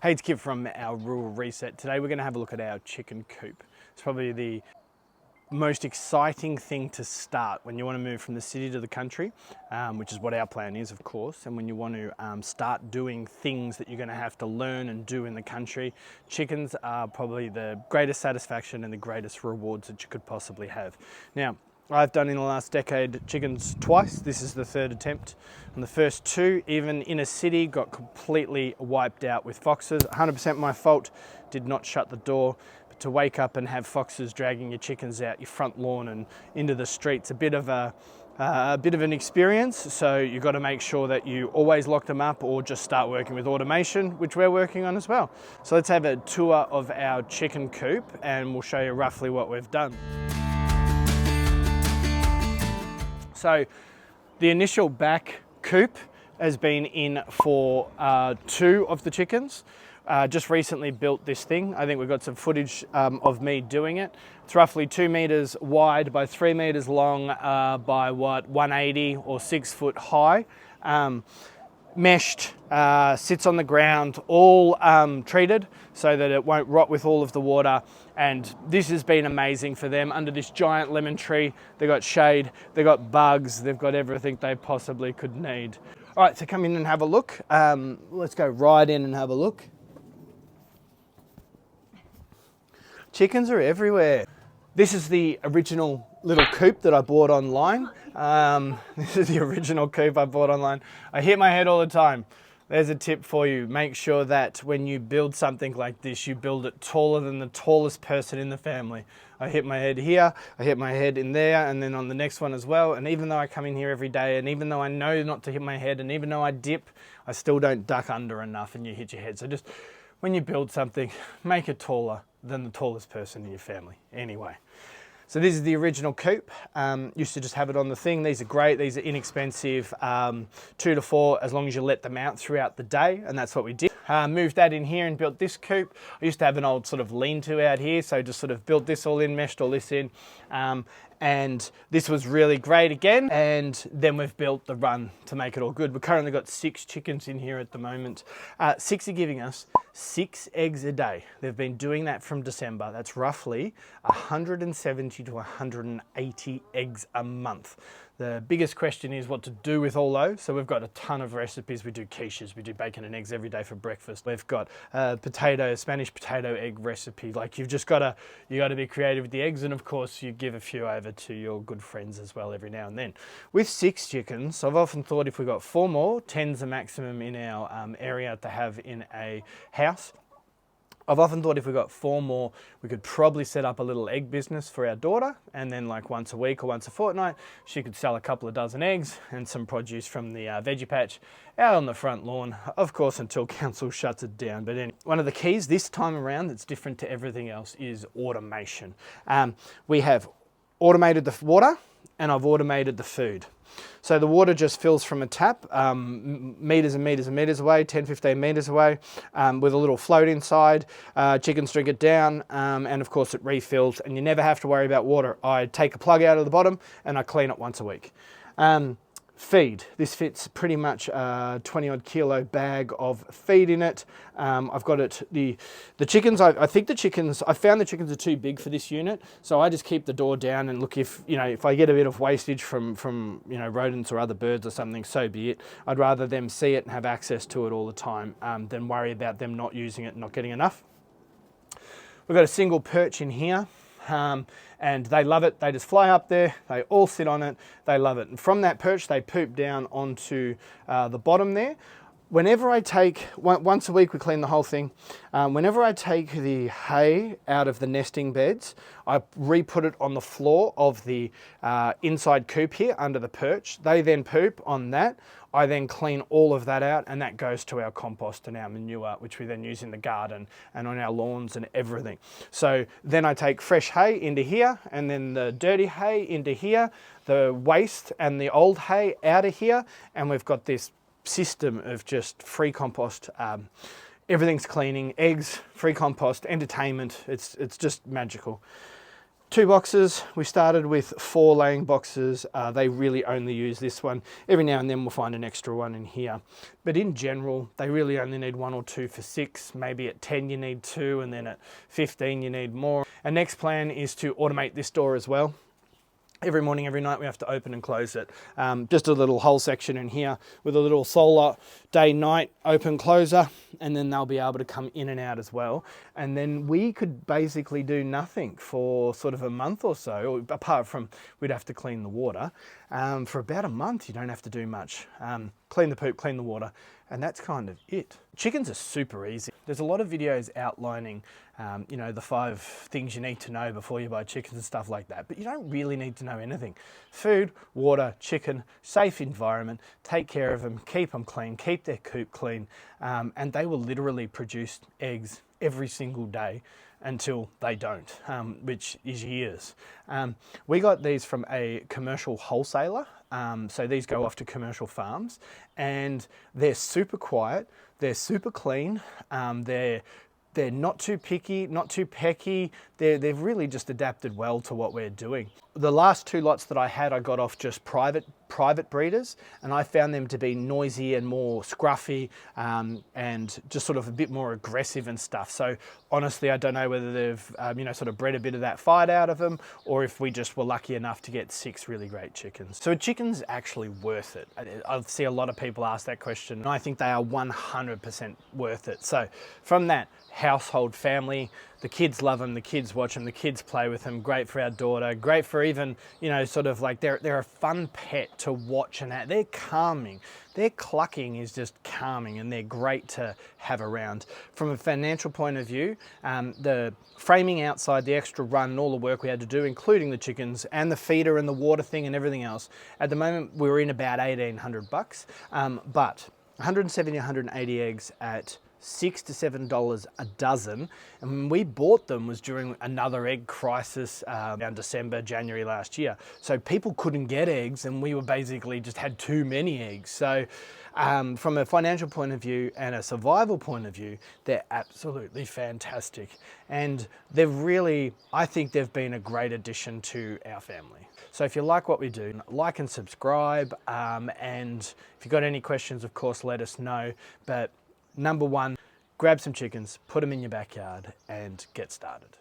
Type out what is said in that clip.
Hey, it's Kip from our Rural Reset. Today we're going to have a look at our chicken coop. It's probably the most exciting thing to start when you want to move from the city to the country, which is what our plan is, of course. And when you want to start doing things that you're going to have to learn and do in the country, chickens are probably the greatest satisfaction and the greatest rewards that you could possibly have. Now, I've done in the last decade chickens twice. This is the third attempt. And the first two, even in a city, got completely wiped out with foxes. 100% my fault, did not shut the door. But to wake up and have foxes dragging your chickens out your front lawn and into the streets, a bit of an experience. So you've got to make sure that you always lock them up or just start working with automation, which we're working on as well. So let's have a tour of our chicken coop and we'll show you roughly what we've done. So the initial back coop has been in for two of the chickens. Just recently built this thing. I think we've got some footage of me doing it. It's roughly 2 meters wide by 3 meters long by 180 or 6 foot high. Meshed, sits on the ground, all treated so that it won't rot with all of the water. And this has been amazing for them. Under this giant lemon tree, they got shade, they got bugs, they've got everything they possibly could need. All right, so come in and have a look. Let's go right in and have a look. Chickens are everywhere. This is the original little coop that I bought online. This is the original coop I bought online. I hit my head all the time. There's a tip for you. Make sure that when you build something like this, you build it taller than the tallest person in the family. I hit my head here, I hit my head in there, and then on the next one as well. And even though I come in here every day, and even though I know not to hit my head, and even though I dip, I still don't duck under enough and you hit your head. So just when you build something, make it taller than the tallest person in your family. Anyway. So this is the original coop. Used to just have it on the thing. These are great, these are inexpensive, 2 to 4 as long as you let them out throughout the day, and that's what we did. Moved that in here and built this coop. I used to have an old sort of lean-to out here, so just sort of built this all in, meshed all this in. And this was really great again. And then we've built the run to make it all good. We've currently got 6 chickens in here at the moment. 6 are giving us 6 eggs a day. They've been doing that from December. That's roughly 170 to 180 eggs a month. The biggest question is what to do with all those. So we've got a ton of recipes. We do quiches, we do bacon and eggs every day for breakfast. We've got Spanish potato egg recipe. Like you got to be creative with the eggs, and of course you give a few over to your good friends as well every now and then. With 6 chickens, I've often thought if we got 4 more, 10's the maximum in our area to have in a house. I've often thought if we got 4 more, we could probably set up a little egg business for our daughter, and then like once a week or once a fortnight, she could sell a couple of dozen eggs and some produce from the veggie patch out on the front lawn, of course, until council shuts it down. But anyway, one of the keys this time around that's different to everything else is automation. We have automated the water and I've automated the food. So the water just fills from a tap, meters and meters and meters away, 10, 15 meters away, with a little float inside. Chickens drink it down, and of course it refills, and you never have to worry about water. I take a plug out of the bottom and I clean it once a week. Feed. This fits pretty much a 20 odd kilo bag of feed in it. I've got it, the chickens, I think the chickens, I found the chickens are too big for this unit. So I just keep the door down and look, if I get a bit of wastage from rodents or other birds or something, so be it. I'd rather them see it and have access to it all the time than worry about them not using it and not getting enough. We've got a single perch in here. And they love it. They just fly up there, they all sit on it, they love it. And from that perch, they poop down onto the bottom there. Whenever I take, once a week we clean the whole thing, whenever I take the hay out of the nesting beds, I re-put it on the floor of the inside coop here under the perch. They then poop on that. I then clean all of that out, and that goes to our compost and our manure, which we then use in the garden and on our lawns and everything. So then I take fresh hay into here, and then the dirty hay into here, the waste and the old hay out of here, and we've got this system of just free compost. Everything's cleaning, eggs, free compost, entertainment. It's just magical. 2 boxes. We started with 4 laying boxes. They really only use this one. Every now and then we'll find an extra one in here. But in general, they really only need 1 or 2 for 6. Maybe at 10 you need 2, and then at 15 you need more. Our next plan is to automate this door as well. Every morning, every night, we have to open and close it. Just a little hole section in here with a little solar day-night open closer, and then they'll be able to come in and out as well. And then we could basically do nothing for sort of a month or so, apart from we'd have to clean the water. For about a month, you don't have to do much. Clean the poop, clean the water, and that's kind of it. Chickens are super easy. There's a lot of videos outlining, you know, the 5 things you need to know before you buy chickens and stuff like that, but you don't really need to know anything. Food, water, chicken, safe environment, take care of them, keep them clean, keep their coop clean, and they will literally produce eggs every single day until they don't, which is years. We got these from a commercial wholesaler. So these go off to commercial farms, and they're super quiet, they're super clean, they're not too picky, not too pecky. They've really just adapted well to what we're doing. The last 2 lots that I had, I got off just private breeders, and I found them to be noisy and more scruffy, and just sort of a bit more aggressive and stuff. So honestly, I don't know whether they've you know, sort of bred a bit of that fight out of them, or if we just were lucky enough to get 6 really great chickens. So a chicken's actually worth it. I see a lot of people ask that question, and I think they are 100% worth it. So from that household family, the kids love them, the kids watch them, the kids play with them, great for our daughter, great for even, you know, sort of like they're a fun pet to watch, and they're calming. Their clucking is just calming, and they're great to have around. From a financial point of view, the framing outside, the extra run, and all the work we had to do, including the chickens and the feeder and the water thing and everything else, at the moment we were in about 1,800 bucks, but 170, 180 eggs at $6 to $7 a dozen, and when we bought them was during another egg crisis around December, January last year. So people couldn't get eggs, and we were basically just had too many eggs. So from a financial point of view and a survival point of view, they're absolutely fantastic, and they've really, I think they've been a great addition to our family. So if you like what we do, like and subscribe, and if you've got any questions, of course, let us know. But number 1, grab some chickens, put them in your backyard, and get started.